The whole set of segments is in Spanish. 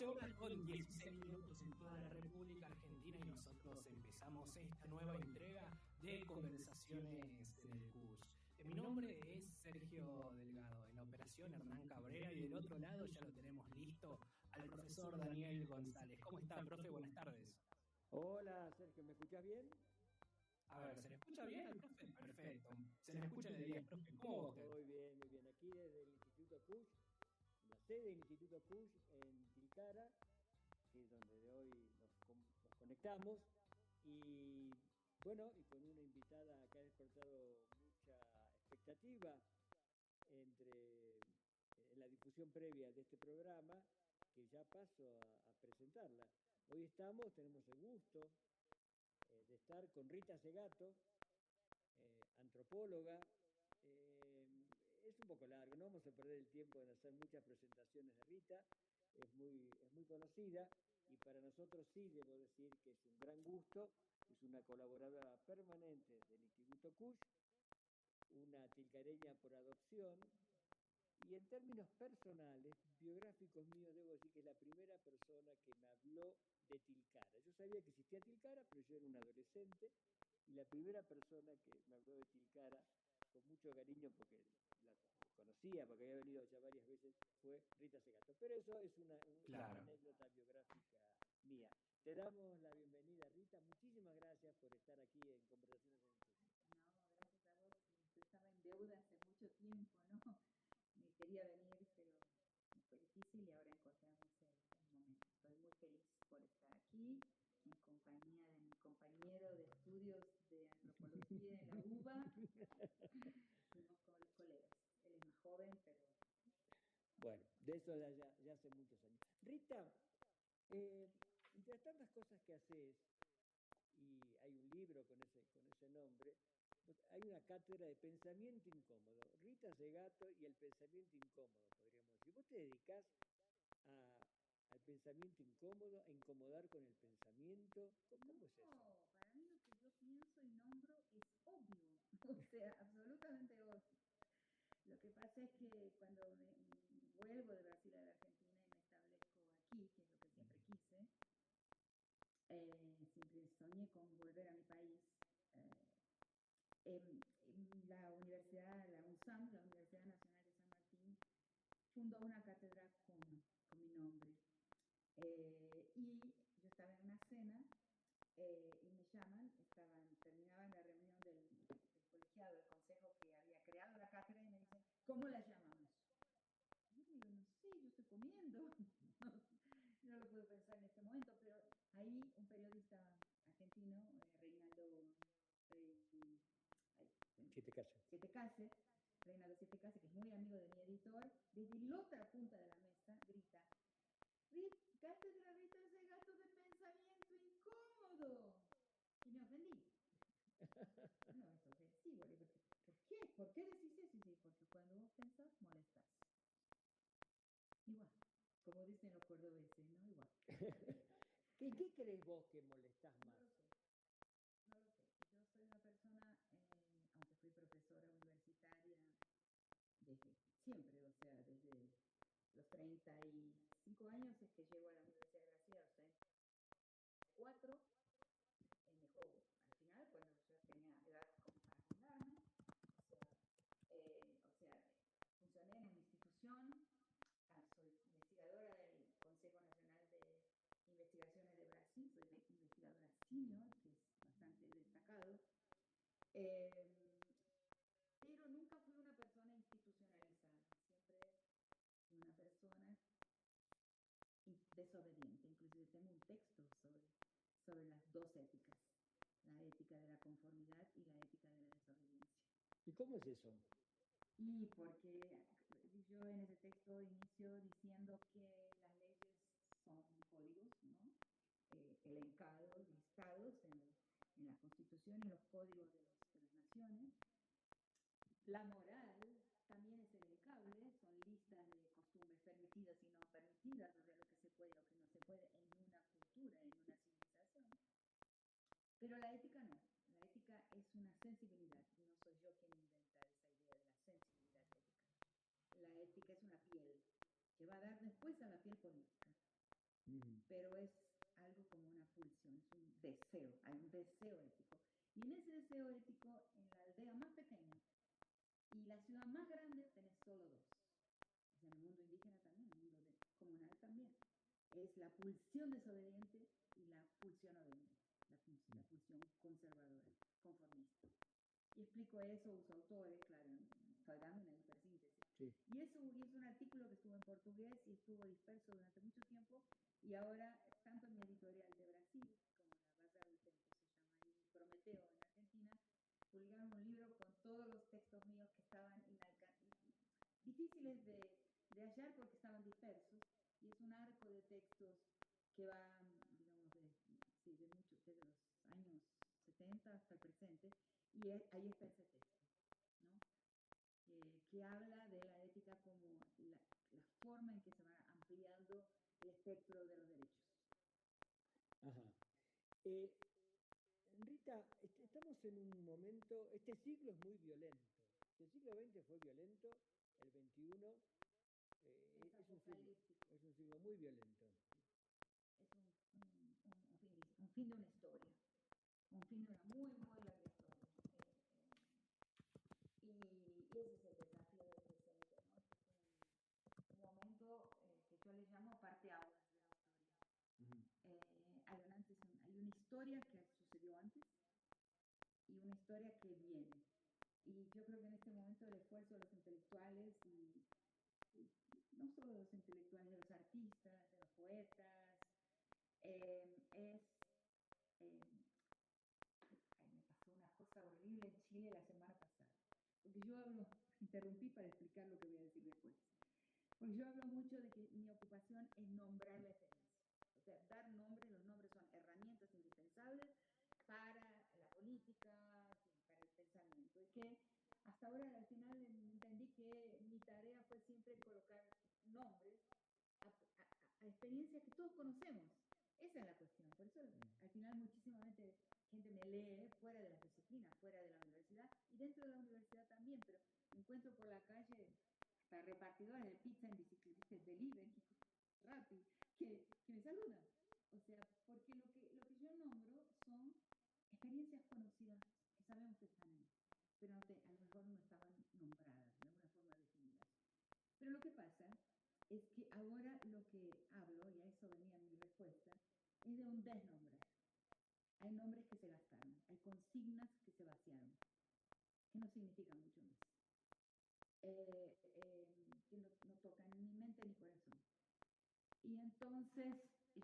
horas con 16 minutos en toda la República Argentina y nosotros empezamos esta nueva entrega de Conversaciones en el CUS. Mi nombre es Sergio Delgado, en la operación Hernán Cabrera y del otro lado ya lo tenemos listo al profesor Daniel González. ¿Cómo está, profe? Buenas tardes. Hola, Sergio, ¿me escuchas bien? A ver, ¿se le escucha bien al profe? Perfecto. Se le escucha de 10, profe. ¿Cómo va usted? Muy bien, muy bien. Aquí desde el Instituto CUSH, la sede del Instituto CUSH en Tilcara, que es donde de hoy nos conectamos. Y bueno, y con una invitada que ha despertado mucha expectativa en la difusión previa de este programa, que ya paso a presentarla. Hoy tenemos el gusto de estar con Rita Segato, antropóloga. Es un poco largo, no vamos a perder el tiempo en hacer muchas presentaciones de Rita, es muy conocida y para nosotros sí debo decir que es un gran gusto, es una colaboradora permanente del Instituto CUSH, una tilcareña por adopción y en términos personales, biográficos míos, debo decir que es la primera persona que me habló de Tilcara. Yo sabía que existía Tilcara, pero yo era un adolescente y la primera persona que me habló de Tilcara con mucho cariño, porque la conocía, porque había venido ya varias veces, fue Rita Segato. Pero eso es una anécdota biográfica mía. Te damos la bienvenida, Rita. Muchísimas gracias por estar aquí en Conversaciones en el Club. No, gracias a vos. Yo estaba en deuda hace mucho tiempo, ¿no? Me quería venir, pero me fue difícil y ahora encontramos el momento. Estoy muy feliz por estar aquí en compañía de mi compañero de estudios de antropología en la UBA. Fuimos con los colegas. Él es más joven, pero... Bueno, de eso ya hace muchos años. Rita, entre tantas cosas que haces, y hay un libro con ese nombre, hay una cátedra de pensamiento incómodo, Rita Segato y el pensamiento incómodo, podríamos decir. ¿Vos te dedicás al pensamiento incómodo, a incomodar con el pensamiento? ¿Cómo es eso? No, para mí lo que yo pienso y nombro es obvio, o sea, absolutamente obvio. Lo que pasa es que cuando vuelvo de Brasil a la Argentina y me establezco aquí, que es lo que siempre quise, siempre soñé con volver a mi país. La universidad, la UNSAM, la Universidad Nacional de San Martín, fundó una cátedra con mi nombre. Y yo estaba en una cena y me llaman, terminaban la reunión del colegiado, del consejo que había creado la cátedra y me dicen, ¿cómo la llamamos? Yo digo, no sé, yo estoy comiendo. No lo puedo pensar en este momento, pero ahí un periodista argentino, Reinaldo Sietecase, Reinaldo Sietecase, que es muy amigo de mi editor, desde la otra punta de la mesa grita, cátedra Rita Segato de pensamiento incómodo. Y me ofendí. No, es ofensivo. Le digo, ¿por qué? ¿Por qué decís eso? Y dice, porque cuando vos pensás, molestás. Igual, como dicen los cordobeses, ¿no? Igual. ¿En qué crees vos que molestás más? No lo sé. No lo sé. Yo soy una persona, aunque fui profesora universitaria desde siempre, o sea, desde los 35 años es que llego a la Universidad de Brasil, a los 34, me juego. Al final, cuando yo tenía edad como para jubilarme, funcioné en una institución, soy investigadora del Consejo Nacional de Investigaciones de Brasil, soy investigadora senior, que es bastante destacado, pero nunca fui una persona institucionalizada, siempre fui una persona desobediente. Inclusive tengo un texto sobre las dos éticas, la ética de la conformidad y la ética de la desobediencia. ¿Y cómo es eso? Y porque yo en ese texto inicio diciendo que las leyes son códigos, ¿no? Elencados, listados en la Constitución y en los códigos de las naciones. La moral también es elencable, son listas de costumbres permitidas y no permitidas, o sea, lo que se puede y lo que no se puede en una cultura, en una civilización. Pero la ética no. La ética es una sensibilidad, y no soy yo quien inventa esa idea de la sensibilidad ética. La ética es una piel que va a dar después a la piel política. pero es algo como una pulsión, es un deseo, hay un deseo ético. Y en ese deseo ético, en la aldea más pequeña y la ciudad más grande, tenés solo dos. O sea, en el mundo indígena también, en el mundo comunal también. Es la pulsión desobediente y la pulsión obediente, la pulsión conservadora, conformista. Y explico eso, uso autores, claro, estoy dando una hipersíntesis. Sí. Y es un artículo que estuvo en portugués y estuvo disperso durante mucho tiempo, y ahora, tanto mi editorial de Brasil, como la Bazar del Tempo se llama, y Prometeo en Argentina, publicaron un libro con todos los textos míos que estaban difíciles de hallar porque estaban dispersos, y es un arco de textos que va, digamos, desde los años 70 hasta el presente, y ahí está ese texto, ¿no? Que habla de la ética como la forma en que se va ampliando el espectro de los derechos. Ajá. Rita, estamos en un momento, este siglo es muy violento. El siglo XX fue violento, el XXI es un siglo muy violento. Es un fin de una historia, un fin de una muy, muy larga historia. Y ese es el desafío del presente, ¿no? Este es un momento que yo le llamo parteaguas de la historia. Hay una historia que sucedió antes y una historia que viene. Y yo creo que en este momento el esfuerzo de los intelectuales, y no solo de los intelectuales, de los artistas, de los poetas, es... Eh, me pasó una cosa horrible en Chile la semana pasada. Porque yo hablo, interrumpí para explicar lo que voy a decir después. Porque yo hablo mucho de que mi ocupación es nombrar la experiencia. O sea, dar nombres, los nombres son herramientas indispensables para la política, para el pensamiento. Y que hasta ahora al final entendí que mi tarea fue siempre colocar nombres a experiencias que todos conocemos. Esa es la cuestión. Por eso al final muchísima gente me lee fuera de las disciplinas, fuera de la universidad y dentro de la universidad también, pero me encuentro por la calle hasta repartidores de pizza en bicicleta, delivery, Rappi, que me saludan. O sea, porque lo que yo nombro son experiencias conocidas que sabemos que están ahí, pero a lo mejor no estaban nombradas, de alguna forma definidas. Pero lo que pasa es que ahora lo que hablo, y a eso venía mi respuesta, es de un desnombrar. Hay nombres que se gastaron, hay consignas que se vaciaron, que no significan mucho más, que no tocan ni mente ni corazón. Y entonces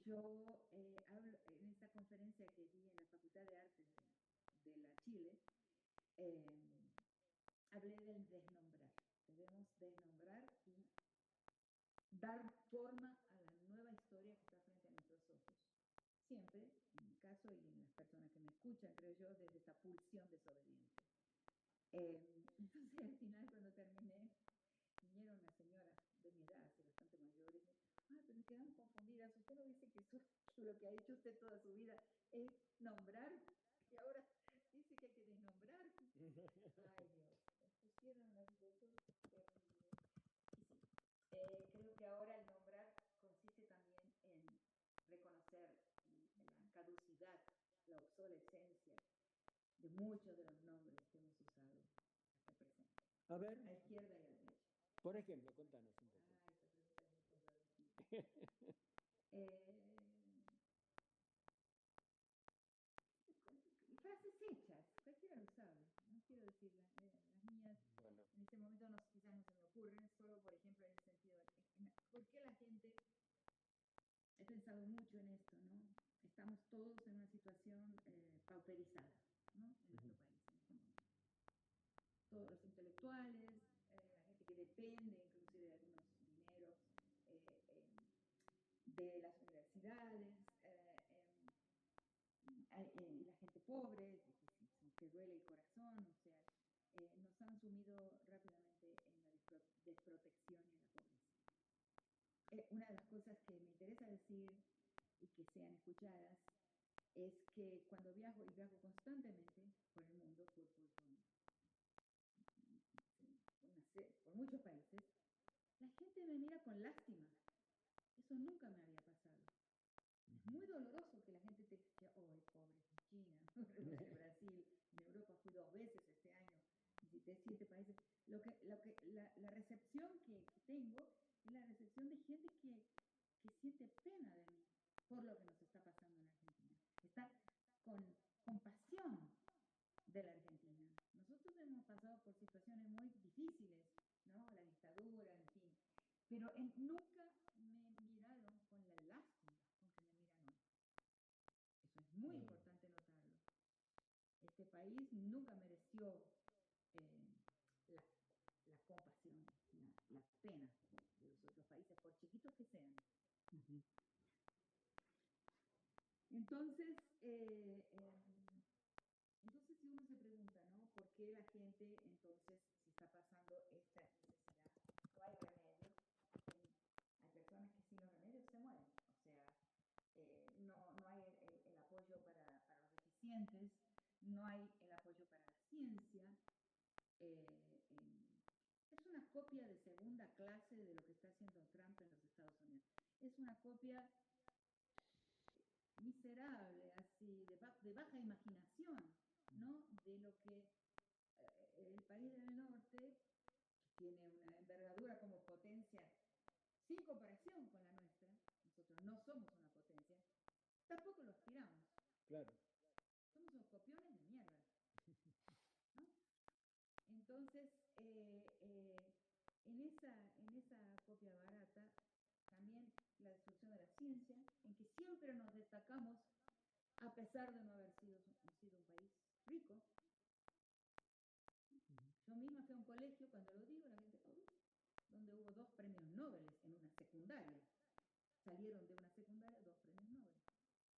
yo hablo en esta conferencia que di en la Facultad de Artes de la Chile, hablé del desnombrar. Debemos desnombrar y dar forma a la nueva historia que está frente a nuestros ojos. Siempre, en mi caso y en las personas que me escuchan, creo yo, desde esa pulsión desobediente. Entonces, al final, cuando terminé, vinieron unas señoras de mi edad, bastante mayores, y me pero quedaron confundidas. Usted no dice que lo que ha hecho usted toda su vida es nombrar, y ahora dice que hay que desnombrar. Ay, Dios, me pusieron en una situación terrible. Y sí, creo que ahora el nombrar consiste también en reconocer la caducidad, la obsolescencia de muchos de los nombres que hemos usado hasta el presente. A ver. A la izquierda y a la derecha. Por ejemplo, contanos un poco. Ah, esa pregunta es muy controvertida. Frases hechas, cualquiera lo sabe, no quiero decir las mías, bueno. En este momento quizás no se me ocurren, solo por ejemplo en el sentido, ¿por qué la gente, he pensado mucho en esto, ¿no? Estamos todos en una situación pauperizada, ¿no? En nuestro país en este momento. Todos los intelectuales, la gente que depende inclusive de algunos dineros de las universidades, la gente pobre, que duele el corazón, o sea, nos han sumido rápidamente en la desprotección y en la pobreza. Una de las cosas que me interesa decir y que sean escuchadas es que cuando viajo, y viajo constantemente por el mundo, por muchos países, la gente me mira con lástima. Eso nunca me había pasado. muy doloroso que la gente te diga, oh, pobre China, Brasil, en Europa fui 2 veces este año, visité 7 países. La recepción que tengo es la recepción de gente que siente pena de mí por lo que nos está pasando en Argentina. Está con compasión de la Argentina. Nosotros hemos pasado por situaciones muy difíciles, ¿no? La dictadura, en fin. Pero nunca me miraron con la lástima con que me miran hoy. Eso es muy importante notarlo. Este país nunca mereció la, la compasión, la pena de los otros países, por chiquitos que sean. Uh-huh. Entonces, entonces si uno se pregunta, ¿no? ¿Por qué la gente entonces se está pasando esta necesidad? No hay remedio. Hay personas que sin los remedios se mueren. O sea, no hay el apoyo para los deficientes, no hay el apoyo para la ciencia. Es una copia de segunda clase de lo que está haciendo Trump en los Estados Unidos. Es una copia miserable, así, de baja imaginación, ¿no? De lo que el país del norte, que tiene una envergadura como potencia sin comparación con la nuestra, nosotros no somos una potencia, tampoco lo aspiramos. Claro. Somos unos copiones de mierda, ¿no? Entonces, en esa copia barata, también la destrucción de la ciencia, en que siempre nos destacamos a pesar de no haber sido un país rico. Yo misma fui a un colegio, cuando lo digo, la gente, donde hubo 2 premios Nobel en una secundaria. Salieron de una secundaria 2 premios Nobel.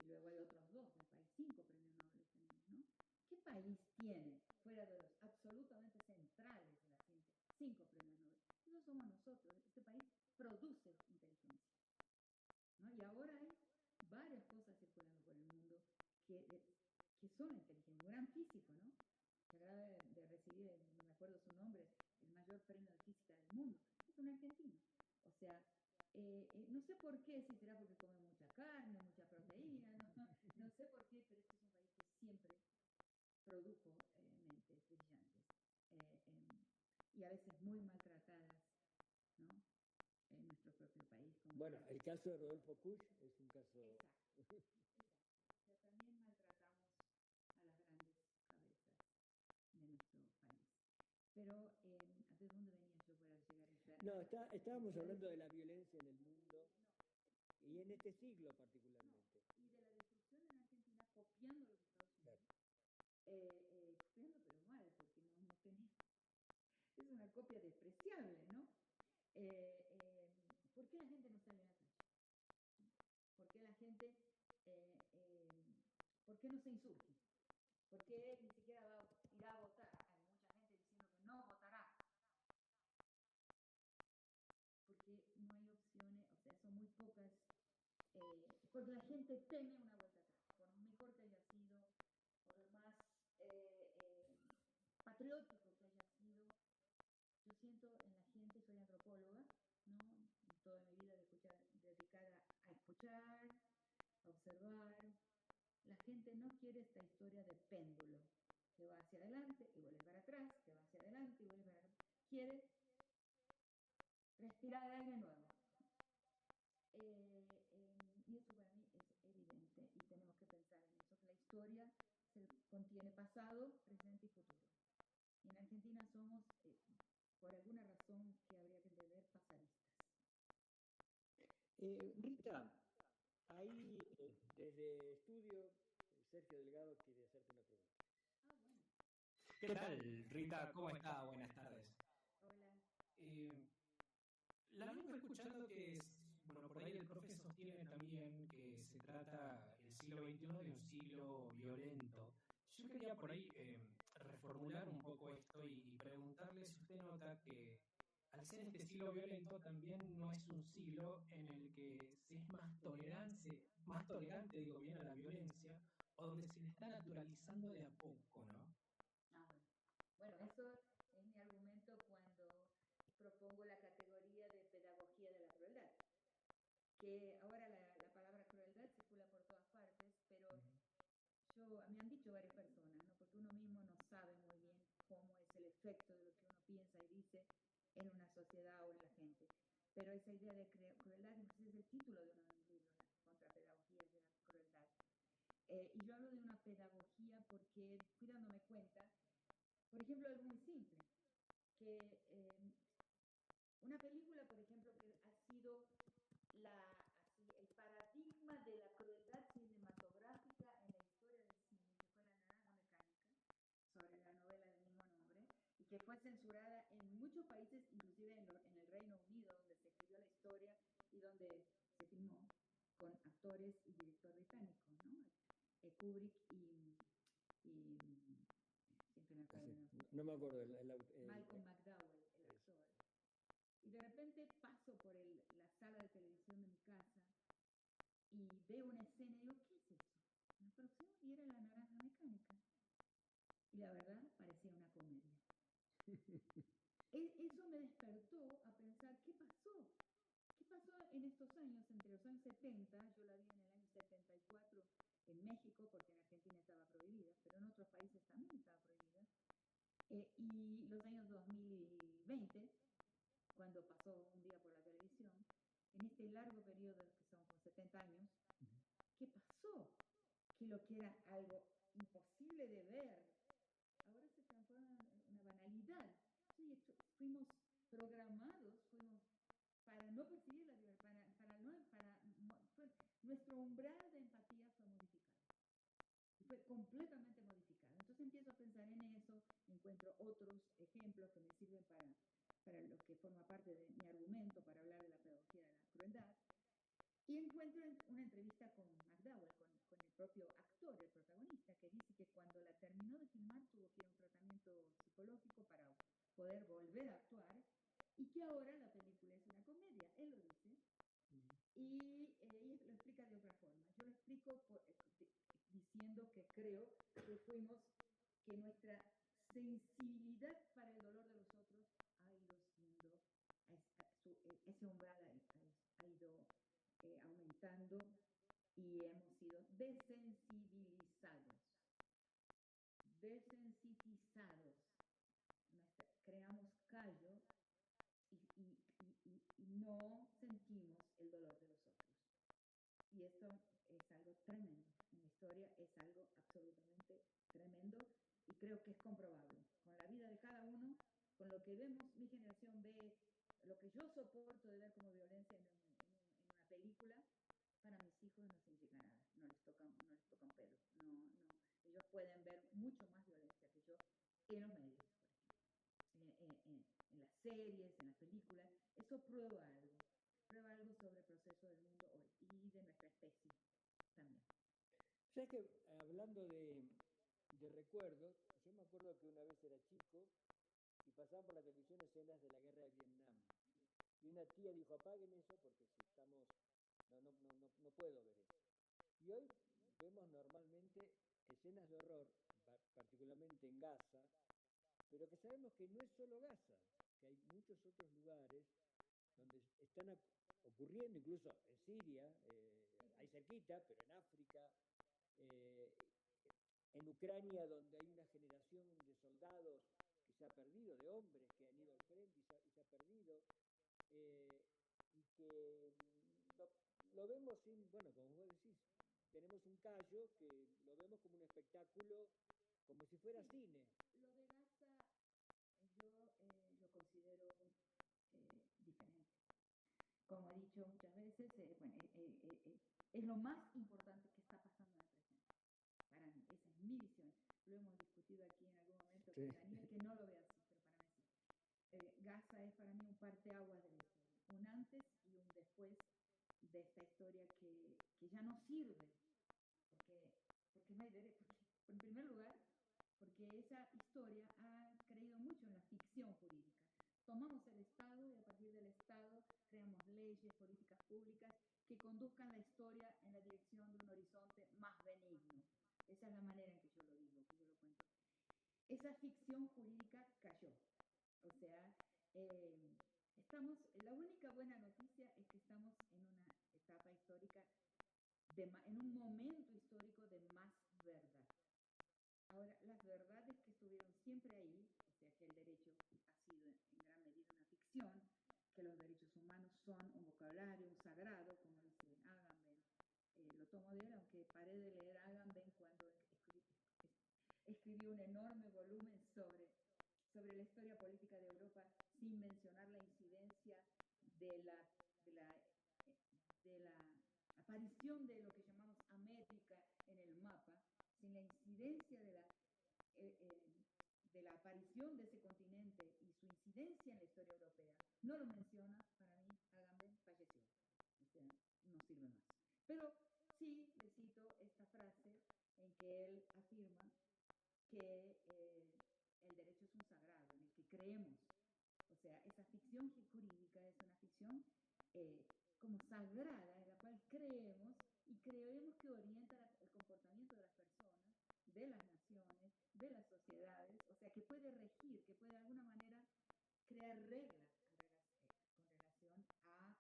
Y luego hay otros 2 del país, 5 premios Nobel tenemos, ¿no? ¿Qué país tiene, fuera de los absolutamente centrales de la ciencia, 5 premios Nobel? Eso somos nosotros. Este país produce inteligencia, ¿no? Y ahora hay varias cosas circulando por el mundo que son la inteligencia. Un gran físico, ¿no? Se acaba de recibir, no me acuerdo su nombre, el mayor premio de física del mundo. Es un argentino. O sea, no sé por qué, si será porque come mucha carne, mucha proteína, no sé por qué, pero este es un país que siempre produjo mentes brillantes y a veces muy maltratadas, ¿no? En nuestro propio país. Bueno, el caso de Rodolfo Kusch es un caso... Exacto. O sea, también maltratamos a las grandes cabezas de nuestro país. Pero, ¿de dónde venía yo para llegar a esta? No, estábamos hablando de la violencia en el mundo y en este siglo particularmente. No, y de la destrucción en Argentina copiando a los Estados Unidos. Claro. Copiando pero mal, porque no tenemos... Es una copia despreciable, ¿no? ¿Por qué la gente no sale a la calle? ¿Por qué la gente... ¿por qué no se insurge? ¿Por qué ni siquiera irá a votar? Hay mucha gente diciendo que no votará. Porque no hay opciones, o sea, son muy pocas, porque la gente teme una vuelta atrás, por mejor que haya sido, por más patriótico que haya sido. Yo siento en la gente, soy antropóloga, ¿no? Toda mi vida dedicada a escuchar, a observar. La gente no quiere esta historia de péndulo, que va hacia adelante y vuelve para atrás, que va hacia adelante y vuelve para atrás. Quiere respirar aire nuevo. Y eso para mí es evidente y tenemos que pensar en eso, que la historia contiene pasado, presente y futuro. Y en Argentina somos, por alguna razón que habría que entender, pasadistas. Rita, ahí desde estudio, Sergio Delgado quiere hacerte una pregunta. Bueno. ¿Qué tal, Rita? ¿Cómo está? Buenas tardes. Hola. La vengo escuchando que es, bueno, por ahí el profe sostiene también que se trata el siglo XXI de un siglo violento. Yo quería por ahí reformular un poco esto y preguntarle si usted nota que al ser este siglo violento también no es un siglo en el que se es más tolerante, digo bien, a la violencia, o donde se le está naturalizando de a poco, ¿no? Bueno, eso es mi argumento cuando propongo la categoría de pedagogía de la crueldad, que ahora la palabra crueldad circula por me han dicho varias personas, ¿no? Porque uno mismo no sabe muy bien cómo es el efecto de lo que uno piensa y dice en una sociedad o en la gente. Pero esa idea de crueldad, inclusive es el título de uno de mis libros, las contrapedagogías de la crueldad. Y yo hablo de una pedagogía porque fui dándome cuenta, por ejemplo, algo muy simple, que una película, por ejemplo, que ha sido el paradigma de la crueldad cinematográfica en la historia del cine, que fue La Naranja Mecánica, sobre la novela del mismo nombre, y que fue censurada en muchos países, inclusive en el Reino Unido, donde se escribió la historia y donde se filmó, con actores y director británicos, ¿no? Kubrick y siempre me acuerdo. No me acuerdo. Malcolm McDowell, el actor. Y de repente paso por la sala de televisión de mi casa y veo una escena y digo, ¿qué es eso? Me aproximo y era La Naranja Mecánica. Y la verdad parecía una comedia. Eso me despertó a pensar, ¿qué pasó? ¿Qué pasó en estos años, entre los años 70, yo la vi en el año 74 en México, porque en Argentina estaba prohibida, pero en otros países también estaba prohibida, y los años 2020, cuando pasó un día por la televisión, en este largo periodo que son como 70 años, ¿qué pasó? Que lo que era algo imposible de ver, ahora se transforma en una banalidad. Sí, fuimos programados, para no percibir la libertad, nuestro umbral de empatía fue modificado. Y fue completamente modificado. Entonces empiezo a pensar en eso, encuentro otros ejemplos que me sirven para lo que forma parte de mi argumento para hablar de la pedagogía de la crueldad. Y encuentro una entrevista con McDowell, con el propio actor, el protagonista, que dice que cuando la terminó de filmar tuvo que ir a un tratamiento psicológico para poder volver a actuar y que ahora la película es una comedia. Él lo dice. Y ella lo explica de otra forma. Yo lo explico diciendo que creo que nuestra sensibilidad para el dolor de los otros ha ido siendo, ese umbral ha ido aumentando y hemos sido desensitizados. Creamos callo y no sentimos el dolor de los otros. Y esto es algo tremendo. En la historia es algo absolutamente tremendo y creo que es comprobable. Con la vida de cada uno, con lo que vemos, mi generación ve, lo que yo soporto de ver como violencia en una película, para mis hijos no significa nada. No les toca un pelo. No. Ellos pueden ver mucho más violencia que yo en los medios, por ejemplo. En las series, en las películas. Eso prueba algo sobre el proceso del mundo hoy y de nuestra especie también. ¿Sabes que hablando de recuerdos, yo me acuerdo que una vez era chico y pasaban por la televisión escenas de la guerra de Vietnam? Y una tía dijo, apaguen eso porque si estamos, no puedo ver eso. Y hoy vemos normalmente escenas de horror, particularmente en Gaza, pero que sabemos que no es solo Gaza, que hay muchos otros lugares donde están ocurriendo, incluso en Siria, ahí cerquita, pero en África, en Ucrania, donde hay una generación de soldados que se ha perdido, de hombres que han ido al frente y se ha perdido, y que lo vemos bueno, como vos decís, tenemos un callo que lo vemos como un espectáculo, como si fuera cine. Lo de Gaza yo lo considero diferente. Como he dicho muchas veces, es lo más importante que está pasando en el presente. Para mí, esa es mi visión. Lo hemos discutido aquí en algún momento con Daniel, que no lo ve así, pero para mí sí. Gaza es para mí un parteaguas de la historia, un antes y un después de esta historia que ya no sirve, porque no hay derecho, en primer lugar, porque esa historia ha creído mucho en la ficción jurídica. Tomamos el Estado y a partir del Estado creamos leyes, políticas públicas que conduzcan la historia en la dirección de un horizonte más benigno. Esa es la manera en que yo lo digo, que yo lo cuento. Esa ficción jurídica cayó. O sea, la única buena noticia es que estamos en una etapa histórica, en un momento histórico de más verdad. Ahora, las verdades que estuvieron siempre ahí, o sea que el derecho ha sido en gran medida una ficción, que los derechos humanos son un vocabulario, un sagrado, como dice Agamben. Lo tomo de él, aunque paré de leer Agamben cuando escribió un enorme volumen sobre la historia política de Europa, sin mencionar la incidencia de la, de la, de la aparición de lo que llamamos América en el mapa, sin la incidencia eh, eh, de la aparición de ese continente y su incidencia en la historia europea. No lo menciona, para mí, Agamben falleció. O sea, no sirve más. Pero sí le cito esta frase en que él afirma que el derecho es un sagrado en el que creemos. O sea, esa ficción jurídica es una ficción como sagrada en la cual creemos y creemos que orienta el comportamiento de las personas, de las naciones, de las sociedades, o sea, que puede regir, que puede de alguna manera crear reglas con relación a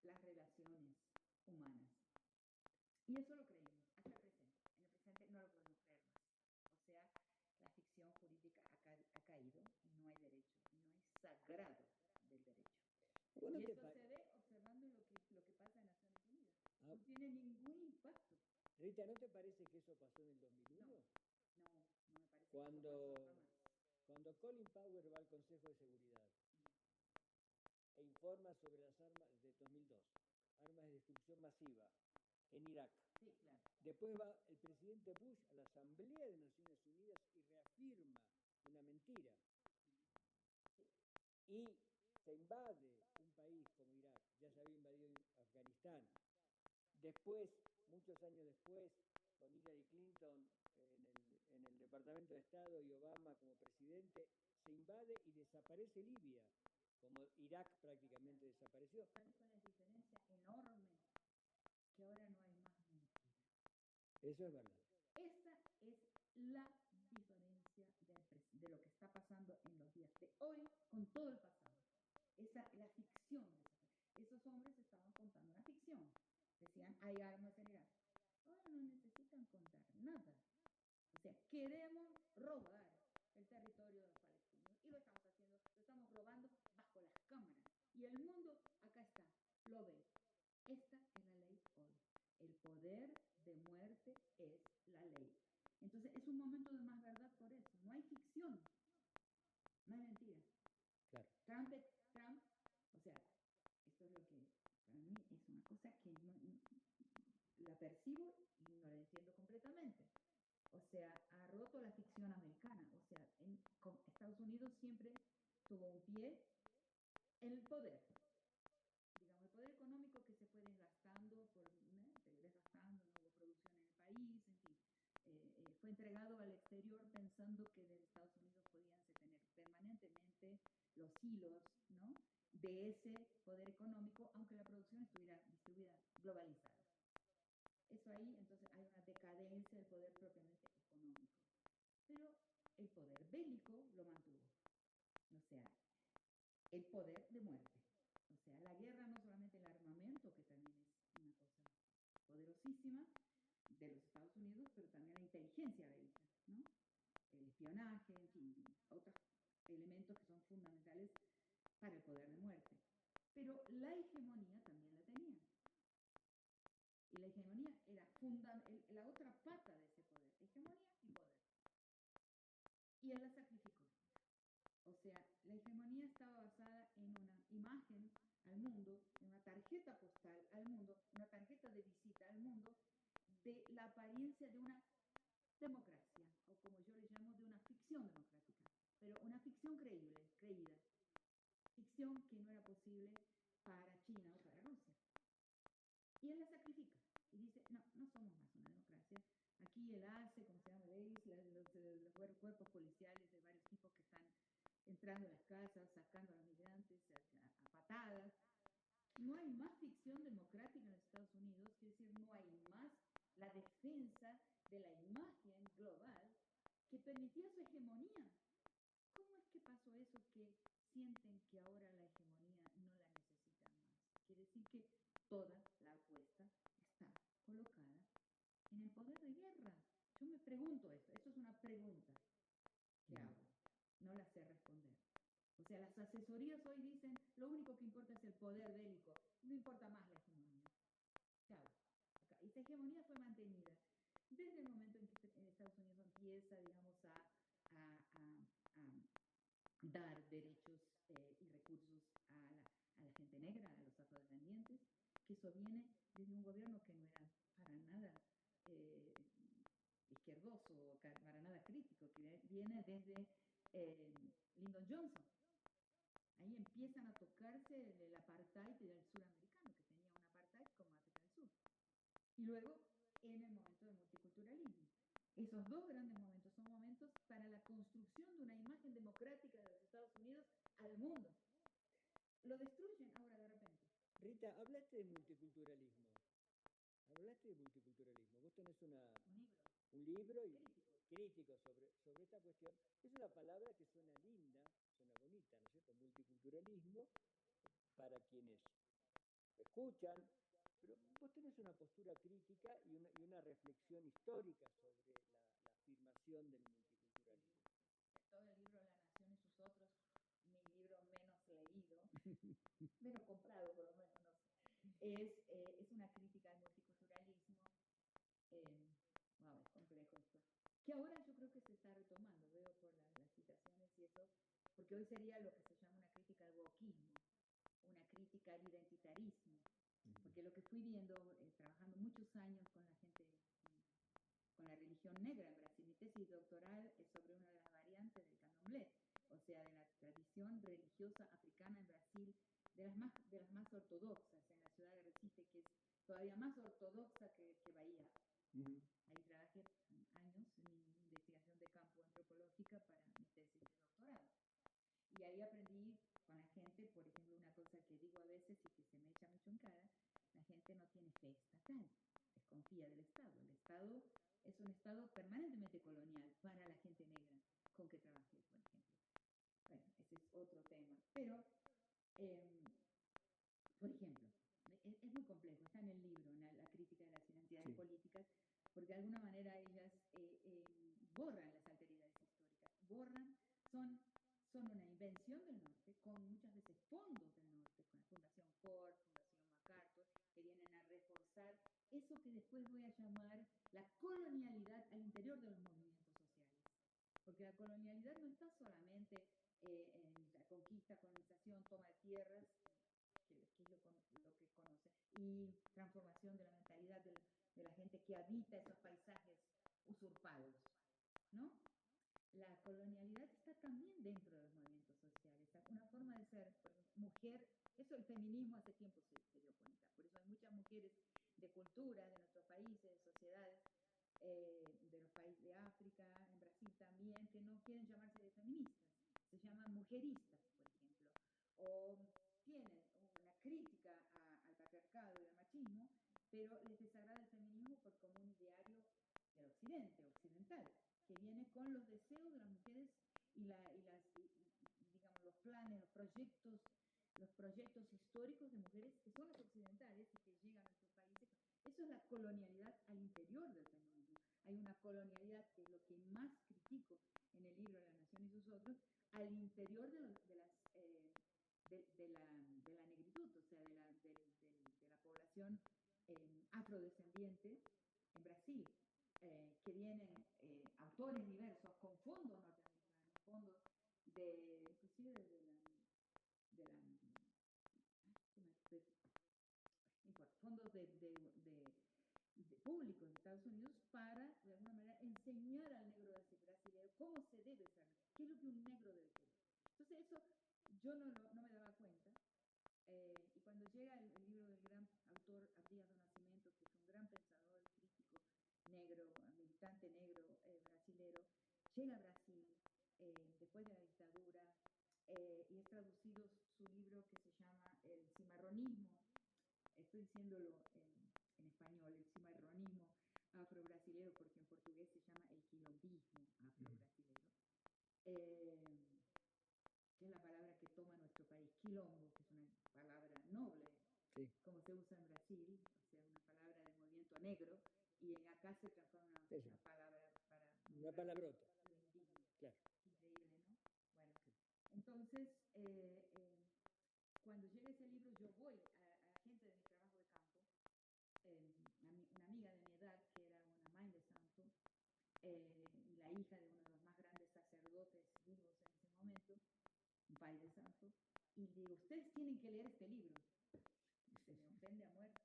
las relaciones humanas. Y eso lo creemos hasta el presente. En el presente no lo podemos creer más. O sea, la ficción jurídica ha caído y no hay derecho, no hay sagrado del derecho. Bueno, y esto se ve observando lo que pasa en Naciones Unidas. No tiene ningún impacto. Rita, ¿no te parece que eso pasó en el 2001? No, no me parece cuando, que eso pasó jamás. Cuando Colin Powell va al Consejo de Seguridad e informa sobre las armas de 2002, armas de destrucción masiva en Irak. Sí, claro. Después va el presidente Bush a la Asamblea de Naciones Unidas y reafirma una mentira. Y se invade un país como Irak, ya se había invadido Afganistán. Después, muchos años después, con Hillary Clinton en el Departamento de Estado y Obama como presidente, se invade y desaparece Libia, como Irak prácticamente desapareció. ¿Cuál es la diferencia enorme? Que ahora no hay más mentira. Eso es verdad. Esa es la diferencia de lo que está pasando en los días de hoy con todo el pasado. La ficción. Esos hombres estaban contando una ficción. Decían, hay armas en Irak. Ahora no necesitan contar nada. O sea, queremos robar el territorio de los palestinos y lo estamos haciendo, lo estamos robando bajo las cámaras. Y el mundo acá está, lo ve. Esta es la ley hoy. El poder de muerte es la ley. Entonces es un momento de más verdad por eso. No hay ficción, no hay mentira. Claro. Trump, o sea, esto es lo que para mí es una cosa que la percibo y no la entiendo completamente. O sea, ha roto la ficción americana. O sea, Estados Unidos siempre tuvo un pie en el poder. Digamos, el poder económico que se fue desgastando, desgastando, no hubo producción en el país, en fin. Fue entregado al exterior pensando que desde Estados Unidos podían tener permanentemente los hilos, ¿no?, de ese poder económico, aunque la producción estuviera distribuida, globalizada. Eso ahí, entonces, hay una decadencia del poder propiamente económico. Pero el poder bélico lo mantuvo. O sea, el poder de muerte. O sea, la guerra no solamente el armamento, que también es una cosa poderosísima de los Estados Unidos, pero también la inteligencia bélica, ¿no? El espionaje, en fin, otros elementos que son fundamentales para el poder de muerte. Pero la hegemonía también la tenía. Y la hegemonía era la otra pata de ese poder, hegemonía y poder. Y él la sacrificó. O sea, la hegemonía estaba basada en una imagen al mundo, en una tarjeta postal al mundo, una tarjeta de visita al mundo, de la apariencia de una democracia, o como yo le llamo, de una ficción democrática, pero una ficción creíble, creída. Ficción que no era posible para China o para Rusia. Y él la sacrifica y dice, no, no somos más una democracia. Aquí él hace, como se llama, los cuerpos policiales de varios tipos que están entrando a las casas, sacando a los migrantes a patadas. No hay más ficción democrática en los Estados Unidos, es decir, no hay más la defensa de la imagen global que permitía su hegemonía. ¿Cómo es que pasó eso que sienten que ahora la hegemonía no la necesitan más? Quiere decir que toda la apuesta está colocada en el poder de guerra. Yo me pregunto eso es una pregunta que hago, no la sé responder. O sea, las asesorías hoy dicen, lo único que importa es el poder bélico, no importa más la hegemonía. Chao. Acá. Esta hegemonía fue mantenida desde el momento en que Estados Unidos empieza, digamos, a dar derechos y recursos a la gente negra, a los afrodescendientes, que eso viene desde un gobierno que no era para nada eh, izquierdoso, para nada crítico, que viene desde Lyndon Johnson. Ahí empiezan a tocarse el apartheid del suramericano, que tenía un apartheid como África del Sur. Y luego, en el momento del multiculturalismo. Esos dos grandes momentos son momentos para la construcción de una imagen democrática de los Estados Unidos al mundo. Lo destruyen ahora de repente. Rita, hablaste de multiculturalismo. Vos tenés un libro crítico sobre esta cuestión. Es una palabra que suena linda, suena bonita, ¿no es cierto? Multiculturalismo, para quienes escuchan, pero vos tenés una postura crítica y una reflexión histórica sobre la afirmación del multiculturalismo. Todo el libro La Nación y sus otros, mi libro menos leído, menos comprado por lo menos, no sé. Es una crítica al multiculturalismo. Wow, es complejo esto. Que ahora yo creo que se está retomando, veo por las citaciones y eso, porque hoy sería lo que se llama una crítica al wokismo, una crítica al identitarismo. Porque lo que fui viendo, trabajando muchos años con la gente, con la religión negra en Brasil, mi tesis doctoral es sobre una de las variantes del candomblé, o sea, de la tradición religiosa africana en Brasil, de las más ortodoxas, en la ciudad de Recife, que es todavía más ortodoxa que Bahía. Ahí trabajé años en mi investigación de campo antropológica para mi tesis de doctorado. Y ahí aprendí con la gente, por ejemplo, una cosa que digo a veces y que se me echa mucho en cara, la gente no tiene fe estatal, desconfía del Estado. El Estado es un Estado permanentemente colonial para la gente negra con que trabajé, por ejemplo. Bueno, ese es otro tema. Pero, por ejemplo, es muy complejo, está en el libro, en la crítica de las identidades políticas, porque de alguna manera ellas borran las alteridades históricas, son una invención del norte, con muchas veces fondos del norte, con la Fundación Ford, Fundación MacArthur, que vienen a reforzar eso que después voy a llamar la colonialidad al interior de los movimientos sociales. Porque la colonialidad no está solamente en la conquista, colonización, toma de tierras, que es lo que conoce, y transformación de la mentalidad de la gente que habita esos paisajes usurpados, ¿no? La colonialidad está también dentro de los movimientos sociales, una forma de ser, por ejemplo, mujer, eso el feminismo hace tiempo se dio cuenta, por eso hay muchas mujeres de cultura de nuestros países, de sociedades, de los países de África, en Brasil también, que no quieren llamarse de feministas, se llaman mujeristas, por ejemplo, o tienen una crítica al patriarcado y al machismo, pero les desagrada el feminismo como un ideario del occidente, occidental, que viene con los deseos de las mujeres y digamos, los planes, los proyectos históricos de mujeres que son los occidentales y que llegan a nuestros países. Eso es la colonialidad al interior del feminismo. Hay una colonialidad, que es lo que más critico en el libro La Nación y sus otros, al interior de la negritud, o sea, de la población afrodescendiente en Brasil, que vienen autores diversos con fondos norteamericanos, fondos inclusive fondos públicos de Estados Unidos para, de alguna manera, enseñar al negro brasileño cómo se debe ser, qué es lo que un negro debe ser. Entonces eso yo no me daba cuenta, y cuando llega el libro del gran autor Abdias do Nascimento, que es un gran pensador, crítico, negro, militante negro brasilero, llega a Brasil después de la dictadura, y es traducido su libro que se llama El cimarronismo, estoy diciéndolo en español, el cimarronismo afro-brasilero, porque en portugués se llama el quilombismo afro-brasilero, que es la palabra que toma nuestro país, quilombo, que es una palabra noble, como se usa en Brasil, o sea, una palabra del movimiento negro, y en acá se transforma Sí, una sí. palabra para Una palabrota. lo indigno. Claro. Increíble, ¿no? Bueno, entonces, cuando llega ese libro, yo voy a gente de mi trabajo de campo, una amiga de mi edad, que era una mãe de santo, y la hija de uno de los más grandes sacerdotes vivos en ese momento, un pai de santo, y digo, ustedes tienen que leer este libro. Y se me ofende a muerte.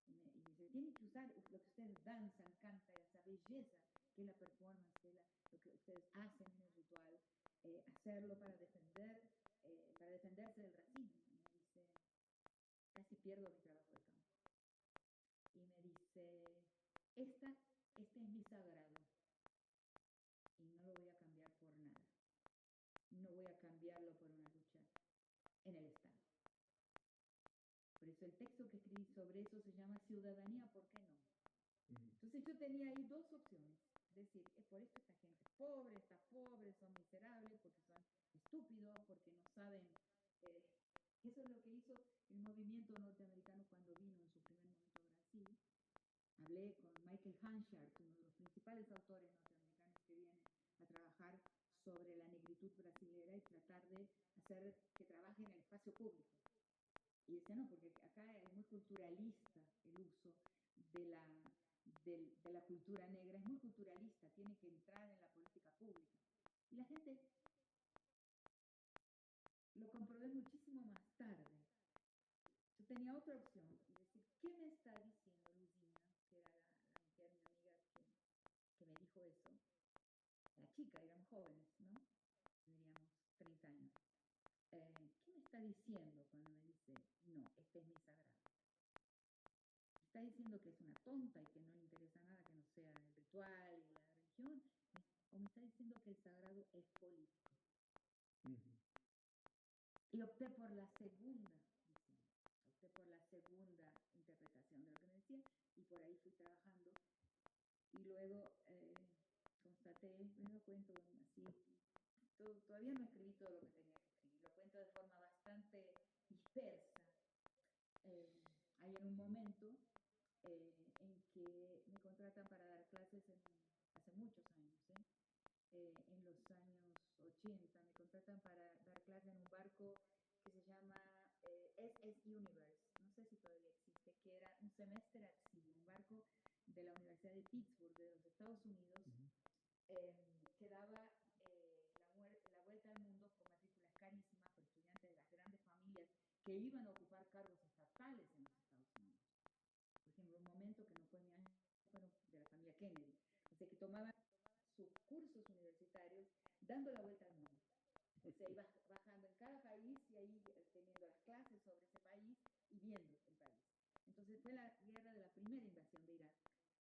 Y dice, tienen que usar lo que ustedes danzan, cantan, esa belleza que es la performance, que es lo que ustedes hacen en el ritual, hacerlo para defenderse del racismo. Y me dice, casi pierdo mi trabajo de campo. Y me dice, este es mi sagrado y no lo voy a cambiar por nada. No voy a cambiarlo por una lucha en el Estado. Por eso el texto que escribí sobre eso se llama Ciudadanía, ¿por qué no? Entonces yo tenía ahí dos opciones. Decir, es por esto esta gente está pobre, son miserables, porque son estúpidos, porque no saben. Eso es lo que hizo el movimiento norteamericano cuando vino en su primer momento a Brasil. Hablé con Michael Hanchard, uno de los principales autores norteamericanos que viene a trabajar sobre la negritud brasilera y tratar de hacer que trabaje en el espacio público. Y decía, no, porque acá es muy culturalista el uso de la cultura negra, es muy culturalista, tiene que entrar en la política pública. Y la gente lo comprobé muchísimo más tarde. Yo tenía otra opción y decir, ¿qué me está diciendo Luisina, que era la mujer, mi amiga, que me dijo eso? La chica, éramos jóvenes, ¿no? Teníamos 30 años. ¿Qué me está diciendo cuando me dice, no, este es mi sagrado? ¿Me está diciendo que es una tonta y que no le interesa nada que no sea el ritual y la religión? ¿O me está diciendo que el sagrado es político? Y opté por la segunda visión, opté por la segunda interpretación de lo que me decía y por ahí fui trabajando y luego constaté, me lo cuento así, todavía no escribí todo lo que tenía que escribir, lo cuento de forma bastante dispersa. Hay en un momento en que me contratan para dar clases hace muchos años, en los años 80, me contratan para dar clases en un barco que se llama SS Universe, no sé si todavía existe, que era un semestre activo, un barco de la Universidad de Pittsburgh, de los Estados Unidos, que daba la vuelta al mundo con matrículas carísimas por estudiantes de las grandes familias que iban a ocupar cargos estatales en los Estados Unidos. Por ejemplo, un momento que no fue mi año, fueron de la familia Kennedy. O sea, que tomaban sus cursos universitarios dando la vuelta al mundo. O sea, iba bajando en cada país y ahí teniendo las clases sobre ese país y viendo el país. Entonces fue la guerra de la primera invasión de Irak.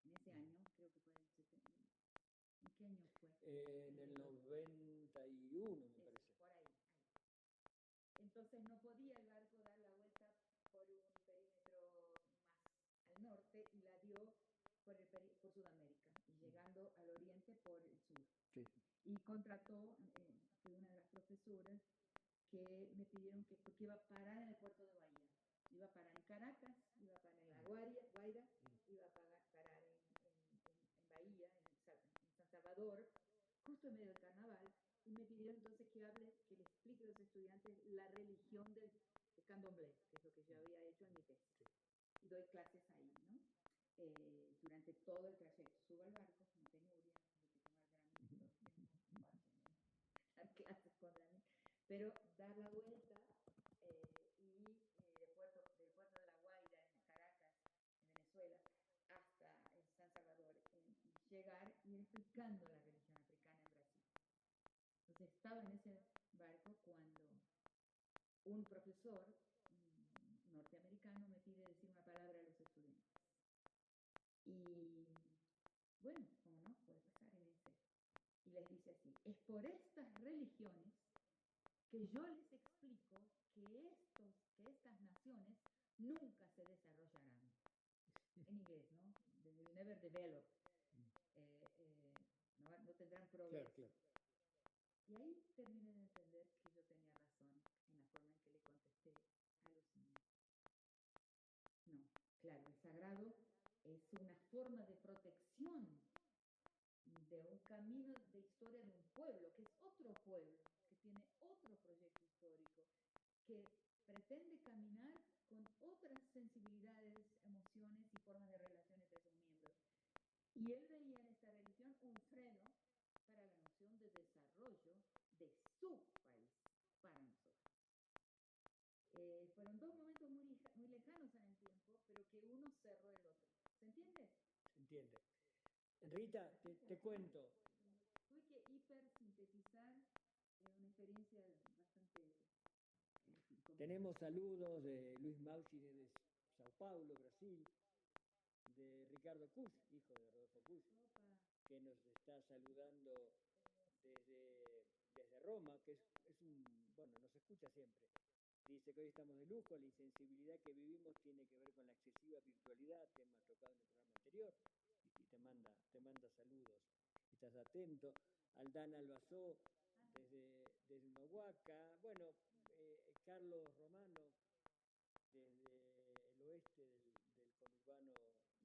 En ese año, creo que fue en qué año fue? En el 91, me parece. Por ahí. Entonces no podía el barco dar la vuelta por un perímetro más al norte y la dio por Sudamérica y llegando al oriente por el sur. Sí. Y contrató, fue una de las profesoras que me pidieron porque iba a parar en el puerto de Bahía. Iba a parar en Caracas, iba a parar en La Guaira, iba a parar en Bahía, en San Salvador, justo en medio del carnaval, y me pidieron entonces que le explique a los estudiantes la religión del candomblé, que es lo que yo había hecho en mi tesis. Y doy clases ahí, ¿no? Durante todo el trayecto. Subo al barco con penuria, tuve que tomar granizo, dar clases con granizo, pero dar la vuelta y del puerto de La Guaira, en Caracas, en Venezuela, hasta San Salvador, y llegar y ir explicando la religión africana en Brasil. Entonces estaba en ese barco cuando un profesor norteamericano me pide decir una palabra a los estudiantes. Y bueno, como no, puede pasar en ese. Y les dice así, es por estas religiones que yo les explico que estas naciones nunca se desarrollarán. En inglés, ¿no? They will never develop. No tendrán progreso. Claro. Y ahí terminé de entender que yo tenía razón en la forma en que le contesté a Lucina. No, claro, el sagrado es una forma de protección de un camino de historia de un pueblo, que es otro pueblo, que tiene otro proyecto histórico, que pretende caminar con otras sensibilidades, emociones y formas de relación entre sus miembros. Y él veía en esta religión un freno para la noción de desarrollo de su país, para nosotros. Fueron dos momentos muy lejanos en el tiempo, pero que uno cerró el otro. ¿Se entiende? Se entiende. Rita, te cuento. Tuve que hipersintetizar una experiencia bastante... Tenemos saludos de Luis Mauchi desde Sao Paulo, Brasil, de Ricardo Kusch, hijo de Rodolfo Kusch, que nos está saludando desde Roma, que bueno, nos escucha siempre. Dice que hoy estamos de lujo, la insensibilidad que vivimos tiene que ver con la excesiva virtualidad, temas tocados en el programa anterior, y te manda saludos. Estás atento. Aldana Albazó, desde Humahuaca. Bueno, Carlos Romano, desde el oeste del conurbano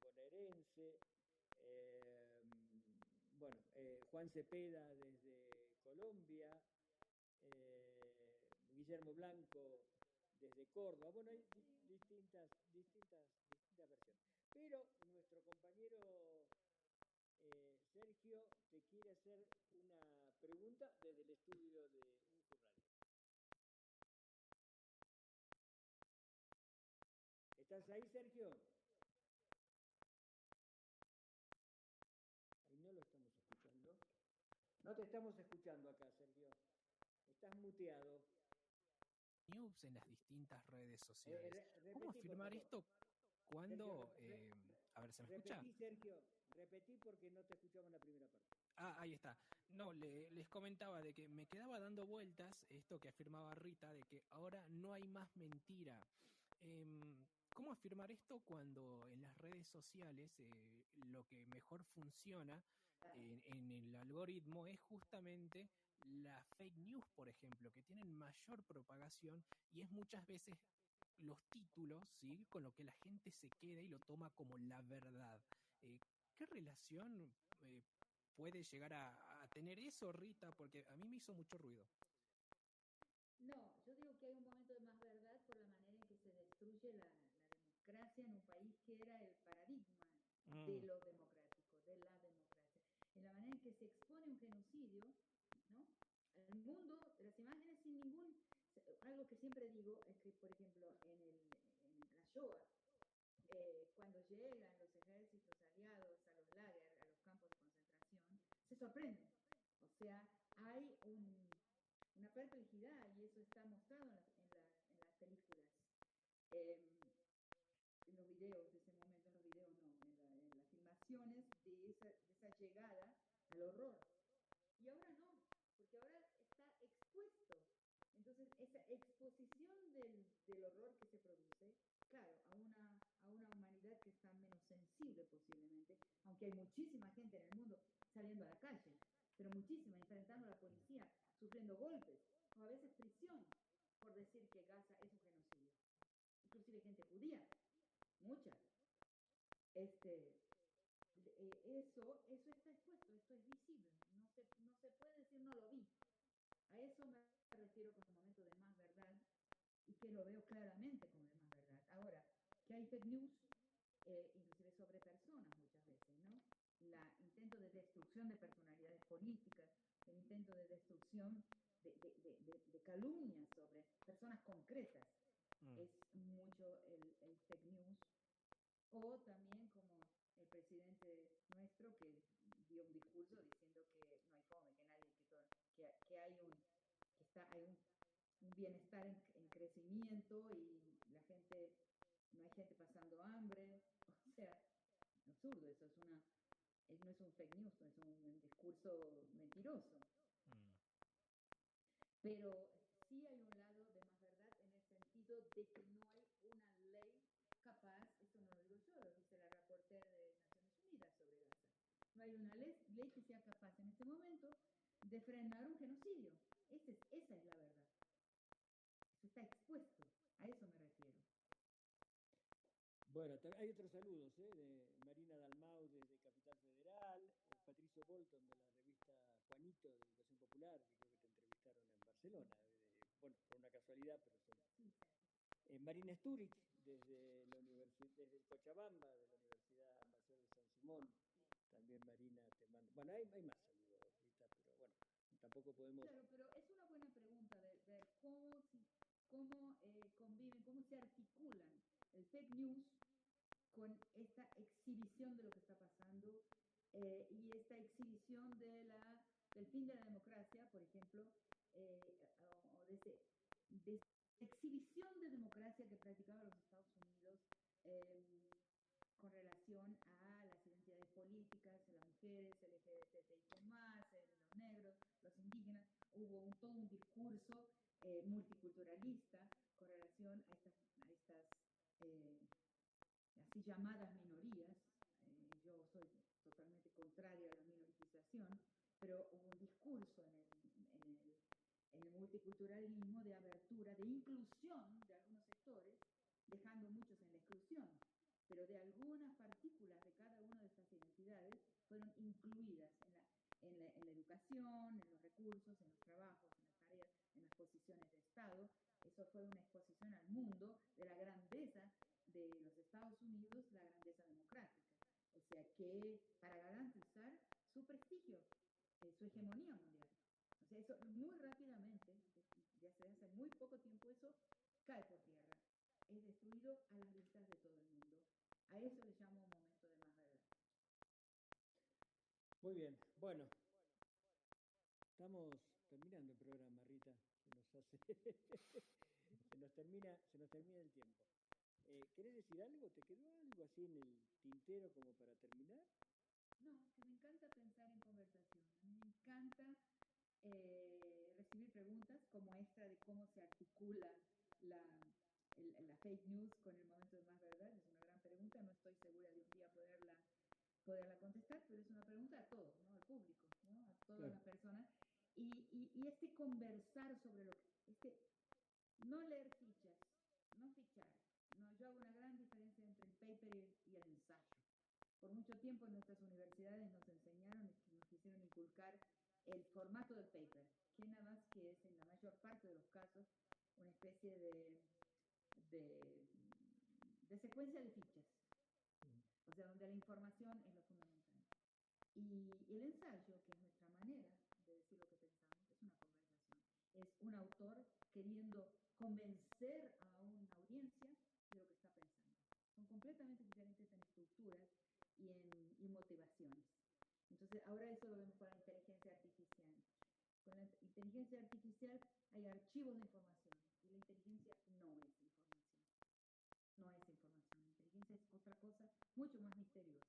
bonaerense. Bueno, Juan Cepeda desde Colombia. Guillermo Blanco desde Córdoba. Bueno, hay distintas versiones. Pero nuestro compañero Sergio te quiere hacer una pregunta desde el estudio de UNJU Radio. ¿Estás ahí, Sergio? Ahí no lo estamos escuchando. No te estamos escuchando acá, Sergio. Estás muteado. News en las distintas redes sociales. ¿Cómo Repetí, afirmar esto cuando... a ver, ¿se me escucha? Repetí, Sergio. Repetí porque no te escuchamos en la primera parte. Ah, ahí está. No, les comentaba de que me quedaba dando vueltas esto que afirmaba Rita, de que ahora no hay más mentira. ¿Cómo afirmar esto cuando en las redes sociales lo que mejor funciona en el algoritmo es justamente la fake news, por ejemplo, que tienen mayor propagación y es muchas veces los títulos, ¿sí? Con lo que la gente se queda y lo toma como la verdad. ¿Qué relación puede llegar a tener eso, Rita? Porque a mí me hizo mucho ruido. No, yo digo que hay un momento de más verdad por la manera en que se destruye la democracia en un país que era el paradigma de lo democrático, de la democracia. En la manera en que se expone un genocidio, ¿no? Al mundo, las imágenes sin ningún... Algo que siempre digo es que, por ejemplo, en la Shoah, cuando llegan los ejércitos aliados a los lagers, a los campos de concentración, se sorprenden. O sea, hay una perplejidad y eso está mostrado en las películas, en los videos de ese momento, en los videos no, en las filmaciones de esa llegada al horror. Y ahora no, porque ahora está expuesto. Entonces, esa exposición del horror que se produce, claro, a una humanidad que está menos sensible posiblemente, aunque hay muchísima gente en el mundo saliendo a la calle, pero muchísima, enfrentando a la policía, sufriendo golpes, o a veces prisión, por decir que Gaza es un genocidio. Inclusive gente judía, mucha. Eso está expuesto, esto es visible, no se puede decir no lo vi. A eso me refiero con un momento de más verdad y que lo veo claramente como de más verdad. Ahora, que hay fake news, inclusive sobre personas muchas veces, ¿no? El intento de destrucción de personalidades políticas, el intento de destrucción de calumnias sobre personas concretas, es mucho el fake news. O también como el presidente nuestro que dio un discurso diciendo que no hay fome, que nadie, que hay un bienestar en crecimiento y la gente, no hay gente pasando hambre. O sea, absurdo, eso no es un fake news, es un discurso mentiroso. Pero sí hay un lado de más verdad en el sentido de que no hay una ley capaz, esto no lo digo yo, lo dice la reportera de Naciones Unidas sobre Gaza. No hay una ley que sea capaz en este momento de frenar un genocidio. Esa es la verdad. Eso está expuesto. A eso me refiero. Bueno, hay otros saludos de María Capital Federal, Patricio Bolton de la revista Juanito de Educación Popular, que creo que te entrevistaron en Barcelona, bueno, por una casualidad, pero Marina Sturic desde desde el Cochabamba, de la Universidad Mayor de San Simón. También Marina te manda. Bueno, hay más saludos, Rita, pero bueno, tampoco podemos. Claro, pero es una buena pregunta de ver cómo conviven, cómo se articulan el fake news con esta exhibición de lo que está pasando y esta exhibición del fin de la democracia, por ejemplo, o de esa exhibición de democracia que practicaban los Estados Unidos con relación a las identidades políticas, las mujeres, el LGBTIQ+, los negros, los indígenas. Hubo todo un discurso multiculturalista con relación a estas así llamadas minorías. Yo soy totalmente contraria a la minoritización, pero hubo un discurso en el multiculturalismo de abertura, de inclusión de algunos sectores, dejando muchos en la exclusión, pero de algunas partículas de cada una de estas identidades fueron incluidas en la educación, en los recursos, en los trabajos, en las tareas, en las posiciones de Estado. Eso fue una exposición al mundo de la grandeza de los Estados Unidos, la grandeza democrática. O sea que para garantizar su prestigio, su hegemonía mundial. O sea, eso muy rápidamente, ya se hace muy poco tiempo, eso cae por tierra. Es destruido a las vistas de todo el mundo. A eso le llamo un momento de más verdad. Muy bien, bueno, estamos terminando el programa, Rita. Se nos termina el tiempo. ¿Querés decir algo? ¿Te quedó algo así en el tintero como para terminar? No, que me encanta pensar en conversación. A mí me encanta recibir preguntas como esta de cómo se articula la, la fake news con el momento de más verdad. Es una gran pregunta. No estoy segura de un día poderla contestar, pero es una pregunta a todos, ¿no? Al público, ¿no? A todas las personas. Y este conversar sobre lo que, no leer fichas, no fichar. No, yo hago una gran diferencia entre el paper y el ensayo. Por mucho tiempo en nuestras universidades nos enseñaron y nos quisieron inculcar el formato del paper, que nada más que es en la mayor parte de los casos una especie de secuencia de fichas, o sea, donde la información es lo fundamental. Y el ensayo, que es nuestra manera de decir lo que pensamos, es una conversación. Es un autor queriendo convencer a una audiencia de lo que está pensando. Son completamente diferentes en estructuras y motivaciones. Entonces, ahora eso lo vemos con la inteligencia artificial. Con la inteligencia artificial hay archivos de información y la inteligencia no es información. No es información. La inteligencia es otra cosa mucho más misteriosa.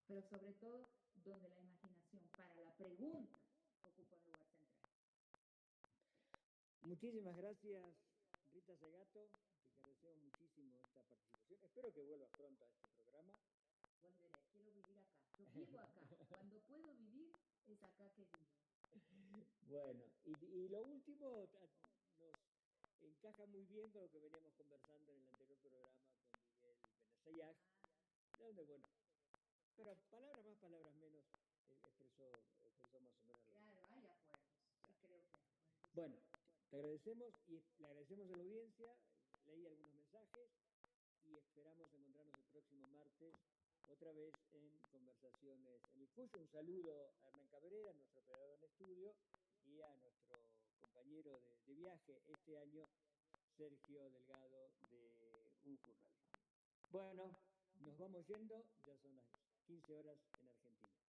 Pero sobre todo donde la imaginación para la pregunta ocupa un lugar central. Muchísimas gracias, Rita Segato. Te agradecemos muchísimo esta participación. Espero que vuelvas pronto a este programa. Volveré, quiero vivir acá. Yo vivo acá. Cuando puedo vivir, es acá que vivo. Bueno, y lo último nos encaja muy bien con lo que veníamos conversando en el anterior programa con Miguel Benazayac, donde, bueno, pero palabras más, palabras menos, expresó más o menos. Claro, hay acuerdos. Claro. Sí, creo que hay acuerdos. Bueno, te agradecemos y le agradecemos a la audiencia. Leí algunos mensajes y esperamos encontrarnos el próximo martes otra vez en Conversaciones en el FUSH. Un saludo a Hernán Cabrera, nuestro operador en estudio, y a nuestro compañero de viaje este año, Sergio Delgado de UNJU Radio. Bueno, nos vamos yendo, ya son las 15 horas en Argentina.